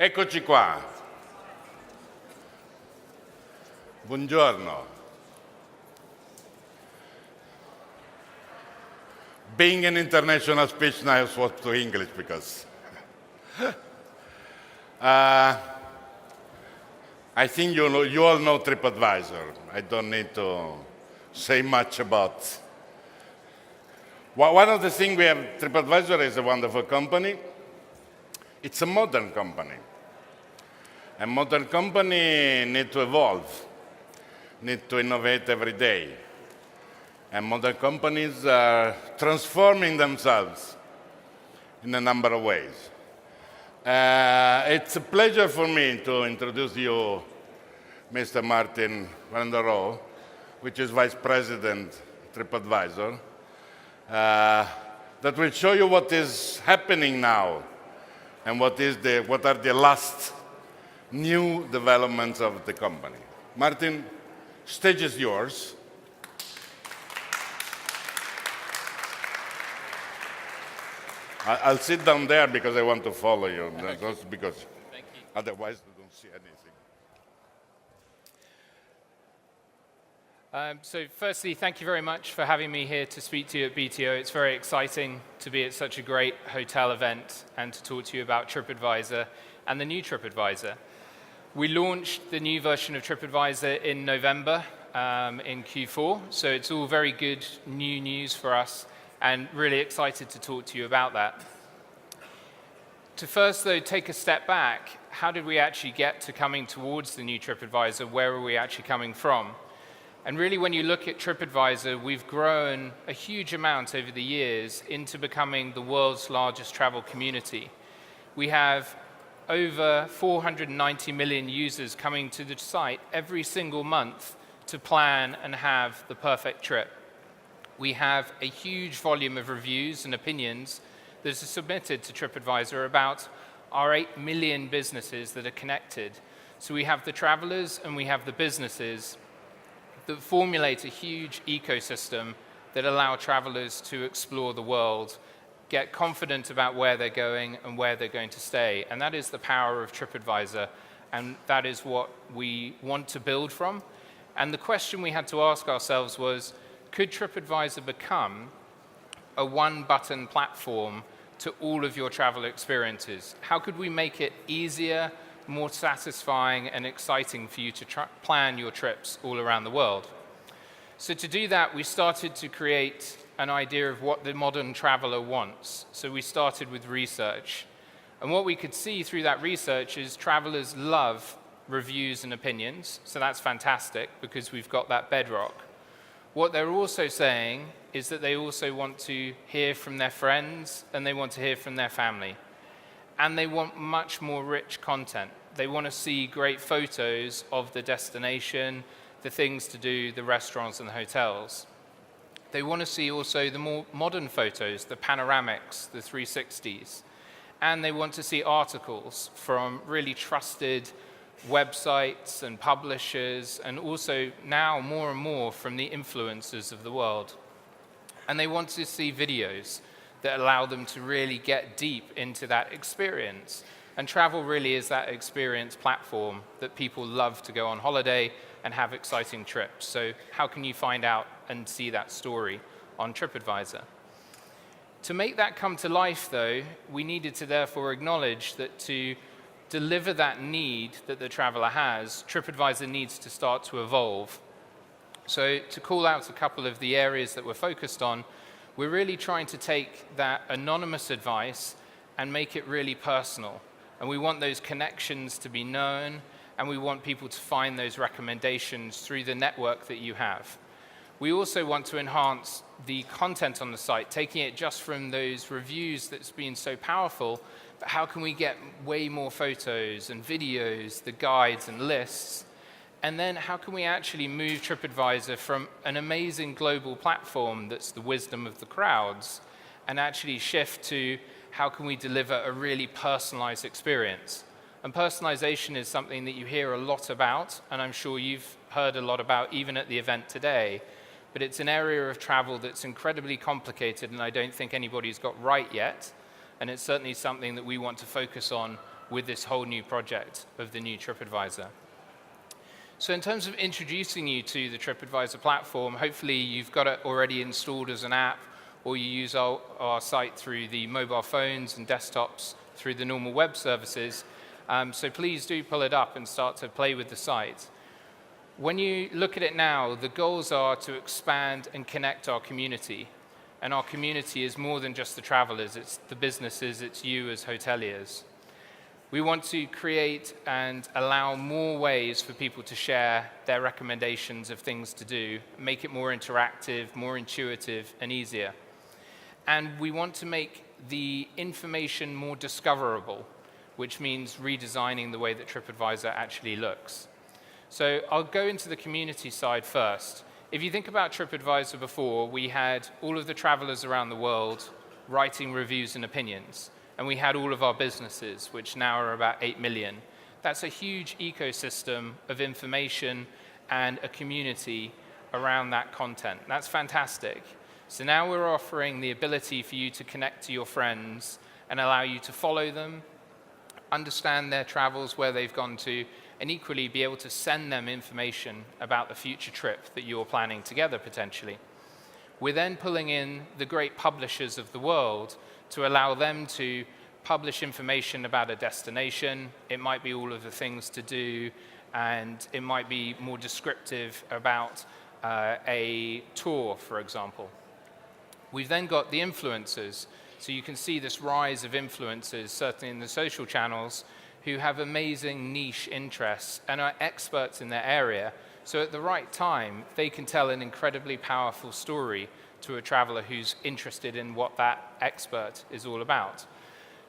Eccoci qua. Buongiorno. Being an international speech, now I swap to English because I think you all know TripAdvisor. I don't need to say much about. One of the things we have, TripAdvisor is a wonderful company. It's a modern company. A modern company needs to evolve, needs to innovate every day. And modern companies are transforming themselves in a number of ways. It's a pleasure for me to introduce you Mr. Martin Verdon-Roe, which is Vice President TripAdvisor, that will show you what is happening now and what are the last new developments of the company. Martin, stage is yours. I'll sit down there because I want to follow you, because Thank you. otherwise I don't see anything. So firstly, thank you very much for having me here to speak to you at BTO. It's very exciting to be at such a great hotel event and to talk to you about TripAdvisor and the new TripAdvisor. We launched the new version of TripAdvisor in November in Q4, so it's all very good new news for us and really excited to talk to you about that. To first, though, take a step back, how did we actually get to coming towards the new TripAdvisor? Where are we actually coming from? And really, when you look at TripAdvisor, we've grown a huge amount over the years into becoming the world's largest travel community. We have over 490 million users coming to the site every single month to plan and have the perfect trip. We have a huge volume of reviews and opinions that are submitted to TripAdvisor about our 8 million businesses that are connected. So we have the travelers and we have the businesses that formulate a huge ecosystem that allow travelers to explore the world, get confident about where they're going and where they're going to stay. And that is the power of TripAdvisor, and that is what we want to build from. And the question we had to ask ourselves was, could TripAdvisor become a one-button platform to all of your travel experiences? How could we make it easier, more satisfying and exciting for you to plan your trips all around the world? So to do that, we started to create an idea of what the modern traveler wants. So we started with research. And what we could see through that research is travelers love reviews and opinions. So that's fantastic because we've got that bedrock. What they're also saying is that they also want to hear from their friends and they want to hear from their family. And they want much more rich content. They want to see great photos of the destination, the things to do, the restaurants and the hotels. They want to see also the more modern photos, the panoramics, the 360s. And they want to see articles from really trusted websites and publishers, and also now more and more from the influencers of the world. And they want to see videos that allow them to really get deep into that experience. And travel really is that experience platform that people love to go on holiday and have exciting trips. So how can you find out and see that story on TripAdvisor? To make that come to life, though, we needed to therefore acknowledge that to deliver that need that the traveler has, TripAdvisor needs to start to evolve. So to call out a couple of the areas that we're focused on, we're really trying to take that anonymous advice and make it really personal. And we want those connections to be known, and we want people to find those recommendations through the network that you have. We also want to enhance the content on the site, taking it just from those reviews that's been so powerful, but how can we get way more photos and videos, the guides and lists, and then how can we actually move TripAdvisor from an amazing global platform that's the wisdom of the crowds, and actually shift to how can we deliver a really personalized experience. And personalization is something that you hear a lot about, and I'm sure you've heard a lot about even at the event today. But it's an area of travel that's incredibly complicated, and I don't think anybody's got right yet. And it's certainly something that we want to focus on with this whole new project of the new TripAdvisor. So in terms of introducing you to the TripAdvisor platform, hopefully you've got it already installed as an app, or you use our site through the mobile phones and desktops through the normal web services. So please do pull it up and start to play with the site. When you look at it now, the goals are to expand and connect our community. And our community is more than just the travelers, it's the businesses, it's you as hoteliers. We want to create and allow more ways for people to share their recommendations of things to do, make it more interactive, more intuitive, and easier. And we want to make the information more discoverable, which means redesigning the way that TripAdvisor actually looks. So I'll go into the community side first. If you think about TripAdvisor before, we had all of the travelers around the world writing reviews and opinions. And we had all of our businesses, which now are about 8 million. That's a huge ecosystem of information and a community around that content. That's fantastic. So now we're offering the ability for you to connect to your friends and allow you to follow them, understand their travels, where they've gone to, and equally be able to send them information about the future trip that you're planning together potentially. We're then pulling in the great publishers of the world to allow them to publish information about a destination. It might be all of the things to do, and it might be more descriptive about a tour, for example. We've then got the influencers. So you can see this rise of influencers, certainly in the social channels, who have amazing niche interests and are experts in their area. So at the right time, they can tell an incredibly powerful story to a traveler who's interested in what that expert is all about.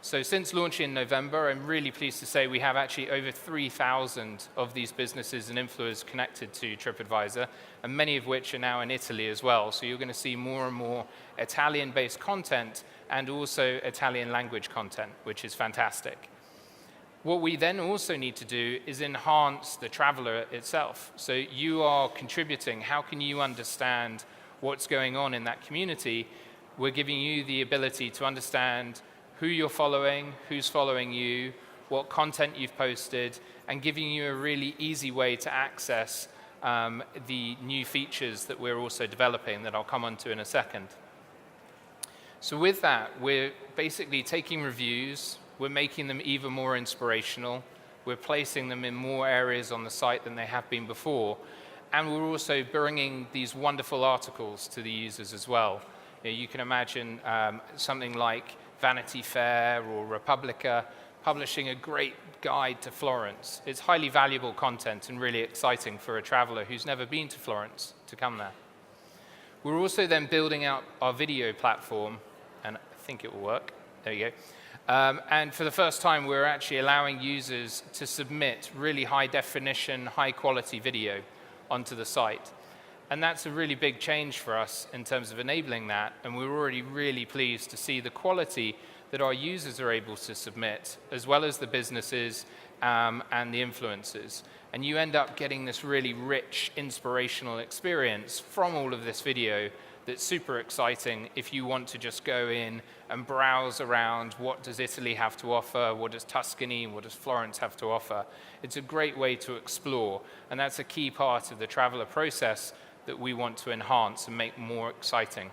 So since launching in November, I'm really pleased to say we have actually over 3,000 of these businesses and influencers connected to TripAdvisor, and many of which are now in Italy as well. So you're going to see more and more Italian-based content and also Italian language content, which is fantastic. What we then also need to do is enhance the traveler itself. So you are contributing. How can you understand what's going on in that community? We're giving you the ability to understand who you're following, who's following you, what content you've posted, and giving you a really easy way to access the new features that we're also developing that I'll come on to in a second. So with that, we're basically taking reviews, we're making them even more inspirational, we're placing them in more areas on the site than they have been before, and we're also bringing these wonderful articles to the users as well. You can imagine something like Vanity Fair or Repubblica publishing a great guide to Florence. It's highly valuable content and really exciting for a traveler who's never been to Florence to come there. We're also then building out our video platform, and I think it will work. There you go. And for the first time, we're actually allowing users to submit really high definition, high quality video onto the site. And that's a really big change for us in terms of enabling that. And we're already really pleased to see the quality that our users are able to submit, as well as the businesses and the influencers. And you end up getting this really rich, inspirational experience from all of this video that's super exciting if you want to just go in and browse around what does Italy have to offer, what does Tuscany, what does Florence have to offer. It's a great way to explore, and that's a key part of the traveler process that we want to enhance and make more exciting.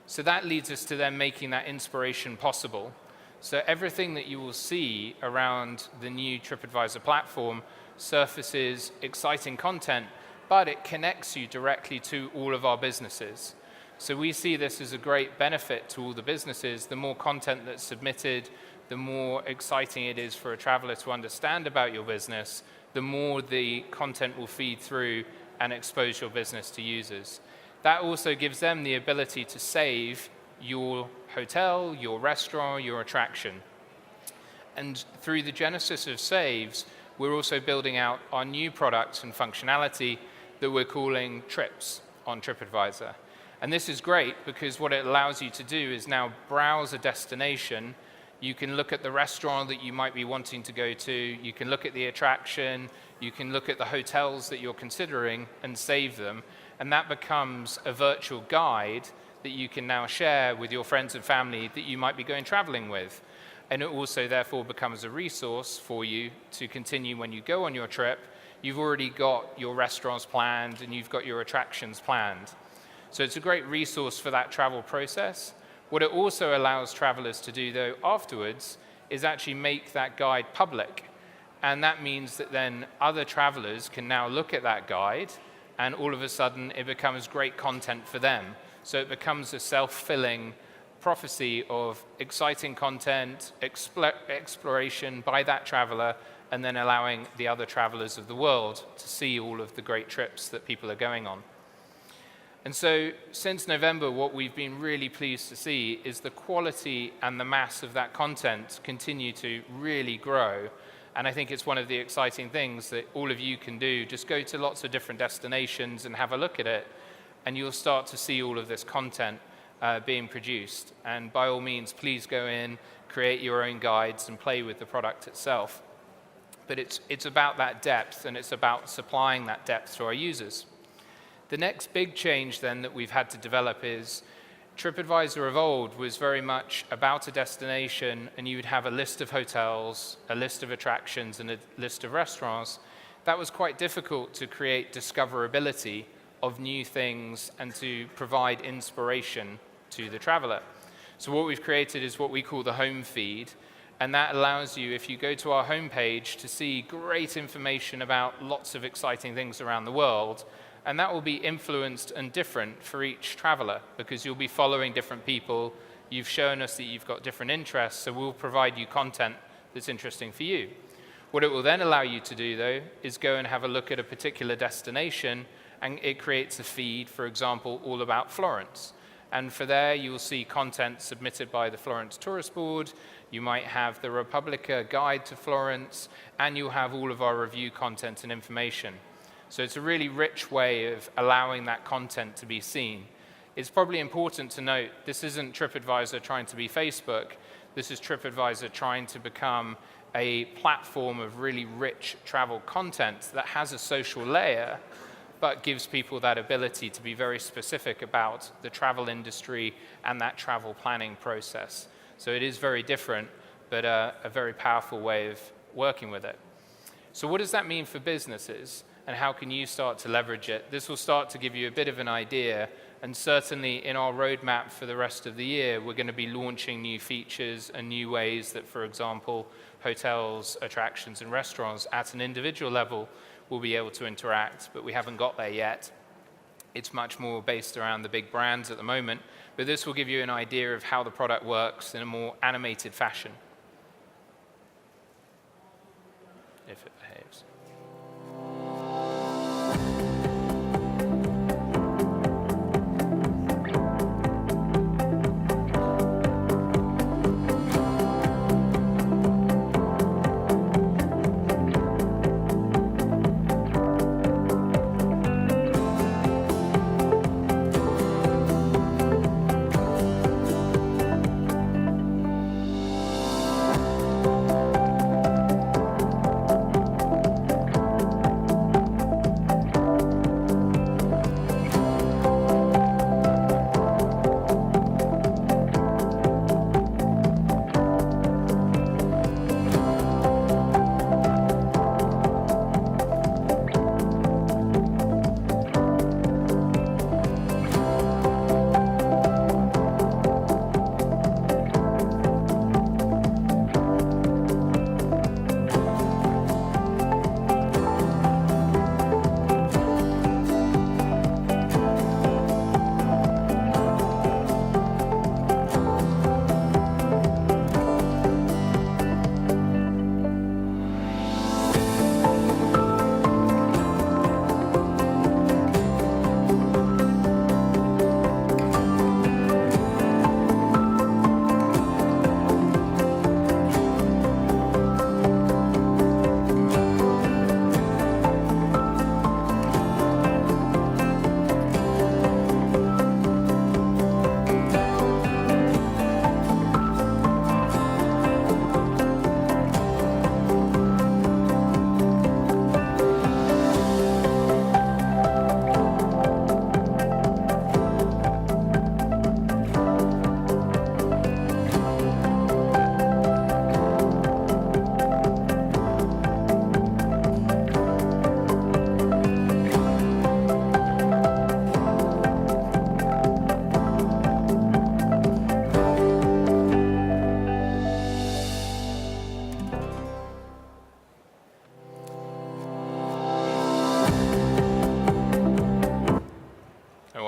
So that leads us to then making that inspiration possible. So everything that you will see around the new TripAdvisor platform surfaces exciting content, but it connects you directly to all of our businesses. So we see this as a great benefit to all the businesses. The more content that's submitted, the more exciting it is for a traveler to understand about your business, the more the content will feed through and expose your business to users. That also gives them the ability to save your hotel, your restaurant, your attraction. And through the genesis of saves, we're also building out our new products and functionality that we're calling trips on TripAdvisor. And this is great because what it allows you to do is now browse a destination. You can look at the restaurant that you might be wanting to go to. You can look at the attraction. You can look at the hotels that you're considering and save them. And that becomes a virtual guide that you can now share with your friends and family that you might be going traveling with. and it also therefore becomes a resource for you to continue when you go on your trip. You've already got your restaurants planned and you've got your attractions planned. So it's a great resource for that travel process. What it also allows travelers to do, though, afterwards is actually make that guide public. And that means that then other travelers can now look at that guide, and all of a sudden it becomes great content for them. So it becomes a self-filling prophecy of exciting content, exploration by that traveler, and then allowing the other travelers of the world to see all of the great trips that people are going on. And so since November, what we've been really pleased to see is the quality and the mass of that content continue to really grow. And I think it's one of the exciting things that all of you can do. Just go to lots of different destinations and have a look at it, and you'll start to see all of this content being produced. And by all means, please go in, create your own guides, and play with the product itself. But it's about that depth, and it's about supplying that depth to our users. The next big change then that we've had to develop is TripAdvisor of old was very much about a destination, and you would have a list of hotels, a list of attractions, and a list of restaurants. That was quite difficult to create discoverability of new things and to provide inspiration to the traveler. So what we've created is what we call the home feed, and that allows you, if you go to our homepage, to see great information about lots of exciting things around the world. And that will be influenced and different for each traveler, because you'll be following different people. You've shown us that you've got different interests, so we'll provide you content that's interesting for you. What it will then allow you to do, though, is go and have a look at a particular destination, and it creates a feed, for example, all about Florence. And for there, you'll see content submitted by the Florence Tourist Board. You might have the Repubblica guide to Florence, and you'll have all of our review content and information. So it's a really rich way of allowing that content to be seen. It's probably important to note, this isn't TripAdvisor trying to be Facebook. This is TripAdvisor trying to become a platform of really rich travel content that has a social layer, but gives people that ability to be very specific about the travel industry and that travel planning process. So it is very different, but a very powerful way of working with it. So what does that mean for businesses? And how can you start to leverage it? This will start to give you a bit of an idea, and certainly in our roadmap for the rest of the year, we're going to be launching new features and new ways that, for example, hotels, attractions, and restaurants at an individual level will be able to interact, but we haven't got there yet. It's much more based around the big brands at the moment, but this will give you an idea of how the product works in a more animated fashion, if it behaves.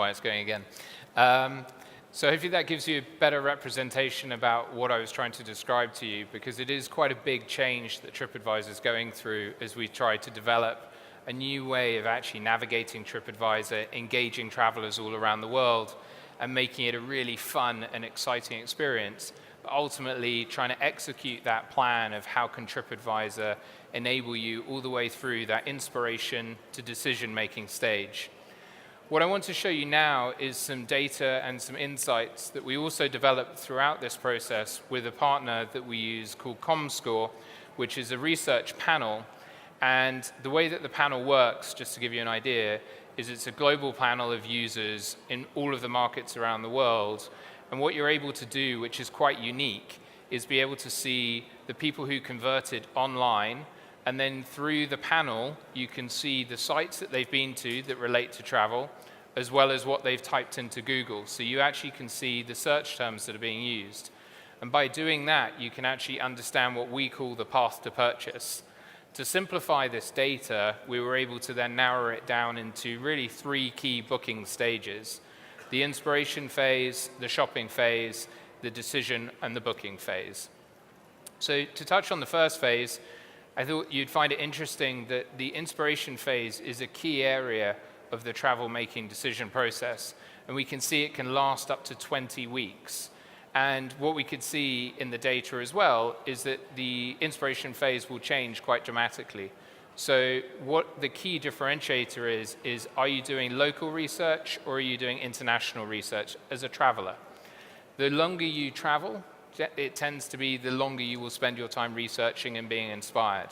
why it's going again. So hopefully that gives you a better representation about what I was trying to describe to you, because it is quite a big change that TripAdvisor is going through as we try to develop a new way of actually navigating TripAdvisor, engaging travelers all around the world, and making it a really fun and exciting experience, but ultimately trying to execute that plan of how can TripAdvisor enable you all the way through that inspiration to decision-making stage. What I want to show you now is some data and some insights that we also developed throughout this process with a partner that we use called ComScore, which is a research panel. And the way that the panel works, just to give you an idea, is it's a global panel of users in all of the markets around the world. And what you're able to do, which is quite unique, is be able to see the people who converted online, and then through the panel, you can see the sites that they've been to that relate to travel, as well as what they've typed into Google. So you actually can see the search terms that are being used. And by doing that, you can actually understand what we call the path to purchase. To simplify this data, we were able to then narrow it down into really 3 key booking stages: the inspiration phase, the shopping phase, the decision, and the booking phase. So to touch on the first phase, I thought you'd find it interesting that the inspiration phase is a key area of the travel-making decision process, and we can see it can last up to 20 weeks. And what we could see in the data as well is that the inspiration phase will change quite dramatically. So what the key differentiator is are you doing local research or are you doing international research as a traveler? The longer you travel, it tends to be the longer you will spend your time researching and being inspired.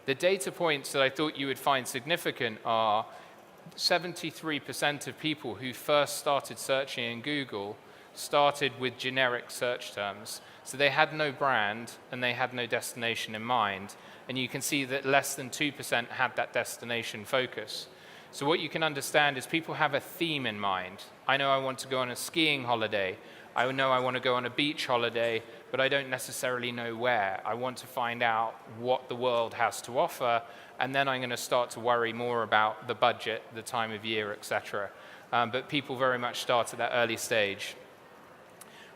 The data points that I thought you would find significant are 73% of people who first started searching in Google started with generic search terms. So they had no brand and they had no destination in mind. And you can see that less than 2% had that destination focus. So what you can understand is people have a theme in mind. I know I want to go on a skiing holiday. I know I want to go on a beach holiday, but I don't necessarily know where. I want to find out what the world has to offer, and then I'm going to start to worry more about the budget, the time of year, etc. But people very much start at that early stage.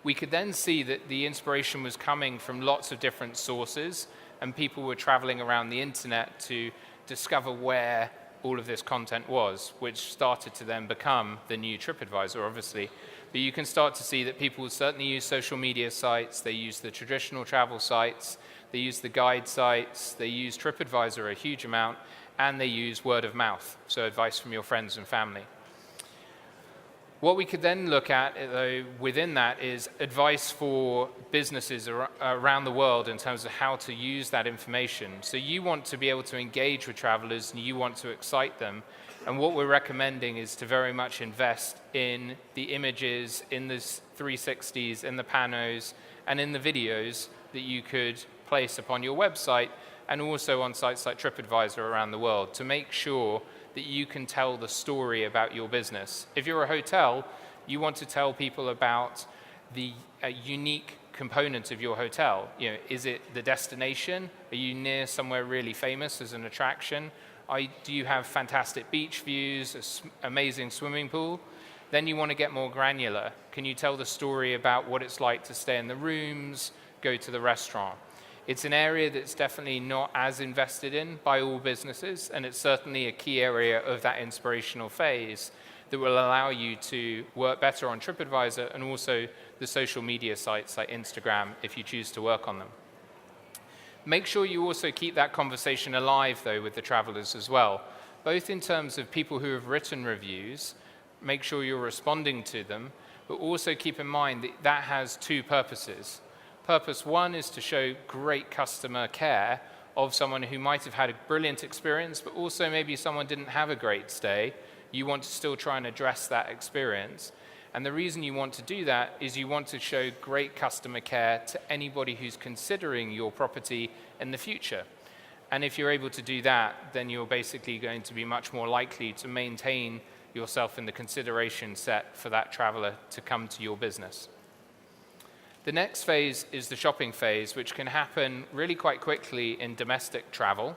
We could then see that the inspiration was coming from lots of different sources, and people were traveling around the internet to discover where all of this content was, which started to then become the new TripAdvisor, obviously. But you can start to see that people certainly use social media sites, they use the traditional travel sites, they use the guide sites, they use TripAdvisor a huge amount, and they use word of mouth, so advice from your friends and family. What we could then look at, though, within that is advice for businesses around the world in terms of how to use that information. So you want to be able to engage with travelers and you want to excite them. And what we're recommending is to very much invest in the images, in the 360s, in the panos, and in the videos that you could place upon your website and also on sites like TripAdvisor around the world to make sure that you can tell the story about your business. If you're a hotel, you want to tell people about the unique component of your hotel. You know, is it the destination? Are you near somewhere really famous as an attraction? Do you have fantastic beach views, an amazing swimming pool? Then you want to get more granular. Can you tell the story about what it's like to stay in the rooms, go to the restaurant? It's an area that's definitely not as invested in by all businesses, and it's certainly a key area of that inspirational phase that will allow you to work better on TripAdvisor and also the social media sites like Instagram if you choose to work on them. Make sure you also keep that conversation alive, though, with the travelers as well, both in terms of people who have written reviews, make sure you're responding to them, but also keep in mind that that has 2 purposes. Purpose 1 is to show great customer care of someone who might have had a brilliant experience, but also maybe someone didn't have a great stay. You want to still try and address that experience. And the reason you want to do that is you want to show great customer care to anybody who's considering your property in the future. And if you're able to do that, then you're basically going to be much more likely to maintain yourself in the consideration set for that traveler to come to your business. The next phase is the shopping phase, which can happen really quite quickly in domestic travel,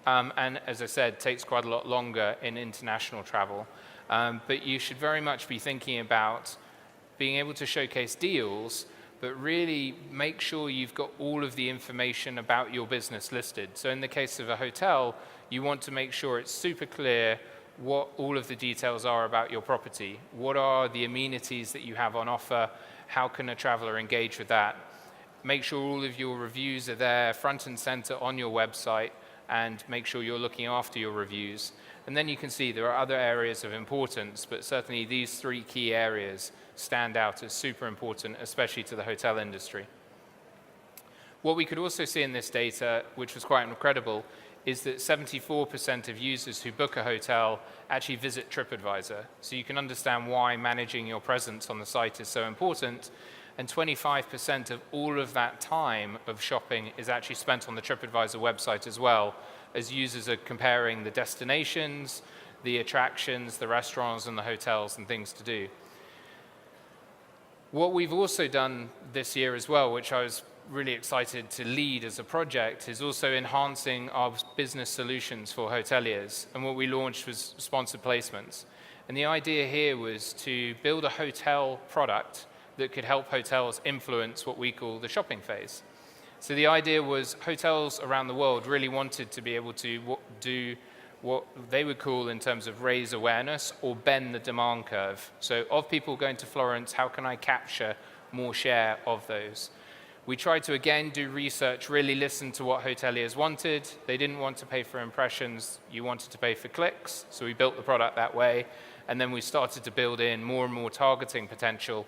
and as I said, takes quite a lot longer in international travel. But you should very much be thinking about being able to showcase deals, but really make sure you've got all of the information about your business listed. So in the case of a hotel, you want to make sure it's super clear what all of the details are about your property. What are the amenities that you have on offer? How can a traveler engage with that? Make sure all of your reviews are there front and center on your website, and make sure you're looking after your reviews. And then you can see there are other areas of importance, but certainly these three key areas stand out as super important, especially to the hotel industry. What we could also see in this data, which was quite incredible, is that 74% of users who book a hotel actually visit TripAdvisor. So you can understand why managing your presence on the site is so important. And 25% of all of that time of shopping is actually spent on the TripAdvisor website as well, as users are comparing the destinations, the attractions, the restaurants, and the hotels and things to do. What we've also done this year as well, which I was really excited to lead as a project, is also enhancing our business solutions for hoteliers. And what we launched was sponsored placements. And the idea here was to build a hotel product that could help hotels influence what we call the shopping phase. So the idea was hotels around the world really wanted to be able to do what they would call in terms of raise awareness or bend the demand curve. So of people going to Florence, how can I capture more share of those? We tried to, again, do research, really listen to what hoteliers wanted. They didn't want to pay for impressions. You wanted to pay for clicks. So we built the product that way. And then we started to build in more and more targeting potential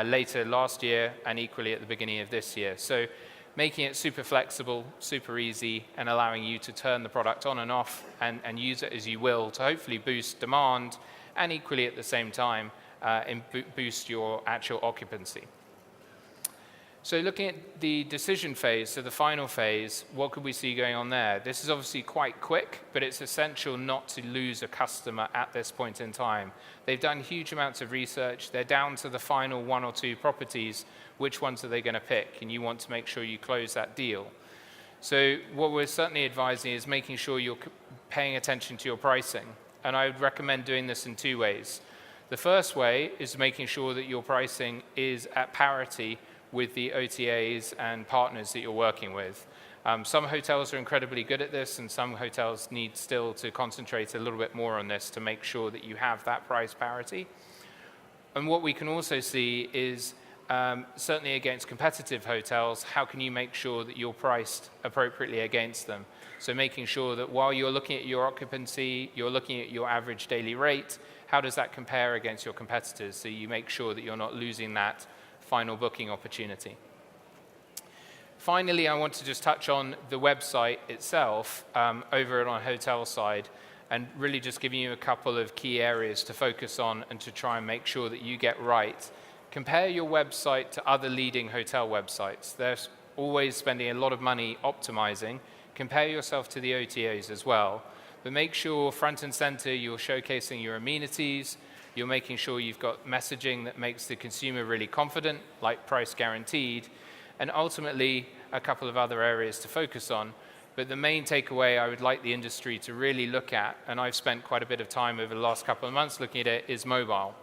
later last year and equally at the beginning of this year. So making it super flexible, super easy, and allowing you to turn the product on and off and use it as you will to hopefully boost demand and equally at the same time boost your actual occupancy. So looking at the decision phase, so the final phase, what could we see going on there? This is obviously quite quick, but it's essential not to lose a customer at this point in time. They've done huge amounts of research. They're down to the final one or two properties. Which ones are they going to pick? And you want to make sure you close that deal. So what we're certainly advising is making sure you're paying attention to your pricing. And I would recommend doing this in two ways. The first way is making sure that your pricing is at parity with the OTAs and partners that you're working with. Some hotels are incredibly good at this, and some hotels need still to concentrate a little bit more on this to make sure that you have that price parity. And what we can also see is, certainly against competitive hotels, how can you make sure that you're priced appropriately against them? So making sure that while you're looking at your occupancy, you're looking at your average daily rate, how does that compare against your competitors? So you make sure that you're not losing that final booking opportunity. Finally, I want to just touch on the website itself over on hotel side, and really just giving you a couple of key areas to focus on and to try and make sure that you get right. Compare your website to other leading hotel websites. They're always spending a lot of money optimizing. Compare yourself to the OTAs as well. But make sure front and center you're showcasing your amenities. You're making sure you've got messaging that makes the consumer really confident, like price guaranteed, and ultimately a couple of other areas to focus on. But the main takeaway I would like the industry to really look at, and I've spent quite a bit of time over the last couple of months looking at it, is mobile.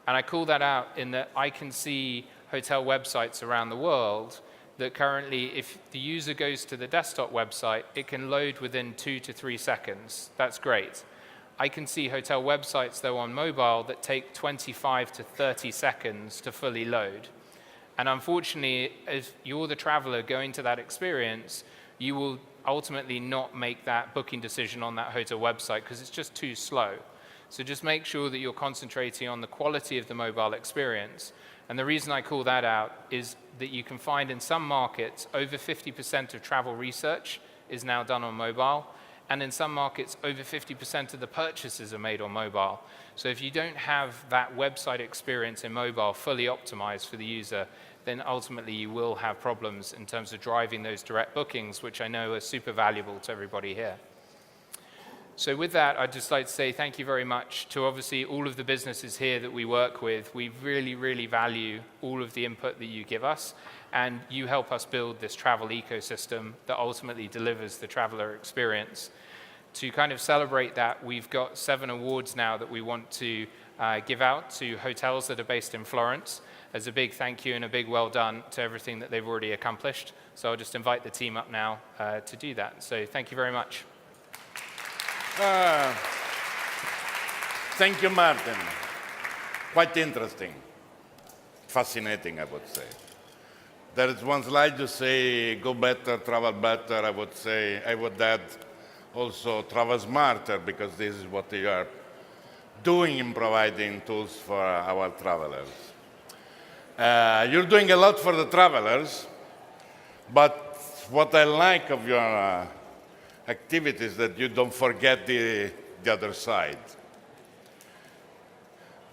And I call that out in that I can see hotel websites around the world that currently, if the user goes to the desktop website, it can load within 2 to 3 seconds. That's great. I can see hotel websites, though, on mobile that take 25 to 30 seconds to fully load. And unfortunately, if you're the traveler going to that experience, you will ultimately not make that booking decision on that hotel website because it's just too slow. So just make sure that you're concentrating on the quality of the mobile experience. And the reason I call that out is that you can find in some markets over 50% of travel research is now done on mobile. And in some markets, over 50% of the purchases are made on mobile. So if you don't have that website experience in mobile fully optimized for the user, then ultimately you will have problems in terms of driving those direct bookings, which I know are super valuable to everybody here. So with that, I'd just like to say thank you very much to obviously all of the businesses here that we work with. We really, really value all of the input that you give us, and you help us build this travel ecosystem that ultimately delivers the traveler experience. to kind of celebrate that, we've got 7 awards now that we want to give out to hotels that are based in Florence as a big thank you and a big well done to everything that they've already accomplished. So I'll just invite the team up now to do that. So thank you very much. Thank you, Martin. Quite interesting. Fascinating, I would say. There is one slide you say, go better, travel better. I would add also travel smarter, because this is what you are doing in providing tools for our travelers. You're doing a lot for the travelers, but what I like of your activities is that you don't forget the other side.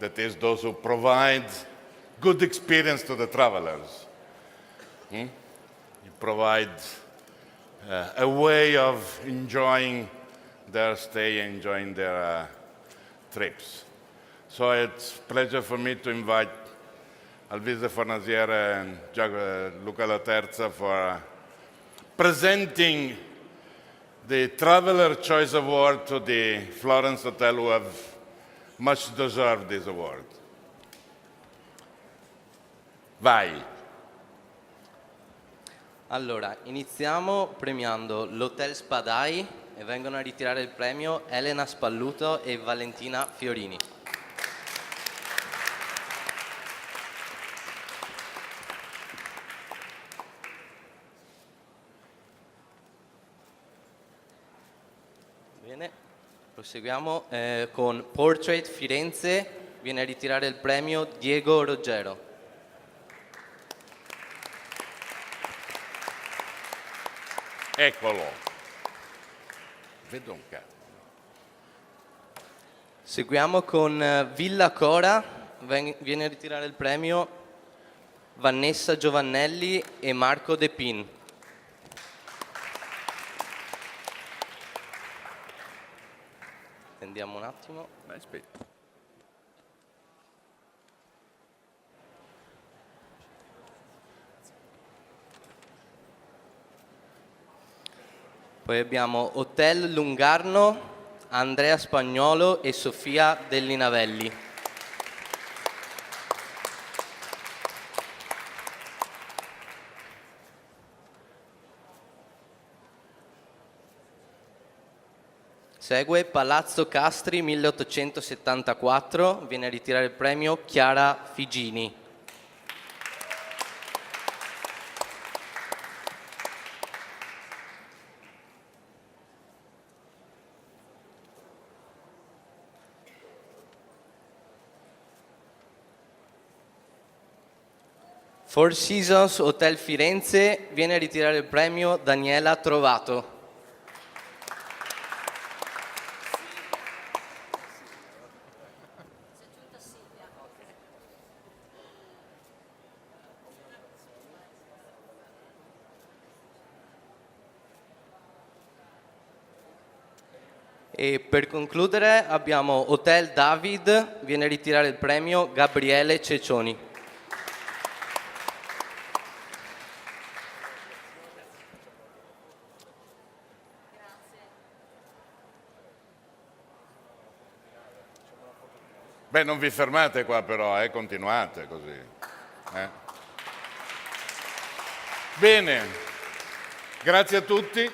That is, those who provide good experience to the travelers. You provide a way of enjoying their stay, enjoying their trips. So it's a pleasure for me to invite Alvise Fornasiere and Luca Laterza for presenting the Traveler Choice Award to the Florence Hotel, who have much deserved this award. Vai. Allora, iniziamo premiando l'Hotel Spadai e vengono a ritirare il premio Elena Spalluto e Valentina Fiorini. Bene, proseguiamo con Portrait Firenze, viene a ritirare il premio Diego Roggero. Eccolo. Vedo un cazzo. Seguiamo con Villa Cora, viene a ritirare il premio Vanessa Giovannelli e Marco De Pin. Attendiamo un attimo. Aspetta. Poi abbiamo Hotel Lungarno, Andrea Spagnolo e Sofia Dellinavelli. Segue Palazzo Castri 1874, viene a ritirare il premio Chiara Figini. Four Seasons Hotel Firenze, viene a ritirare il premio Daniela Trovato. E per concludere abbiamo Hotel David, viene a ritirare il premio Gabriele Ceccioni. Beh, non vi fermate qua però, continuate così. Bene, grazie a tutti.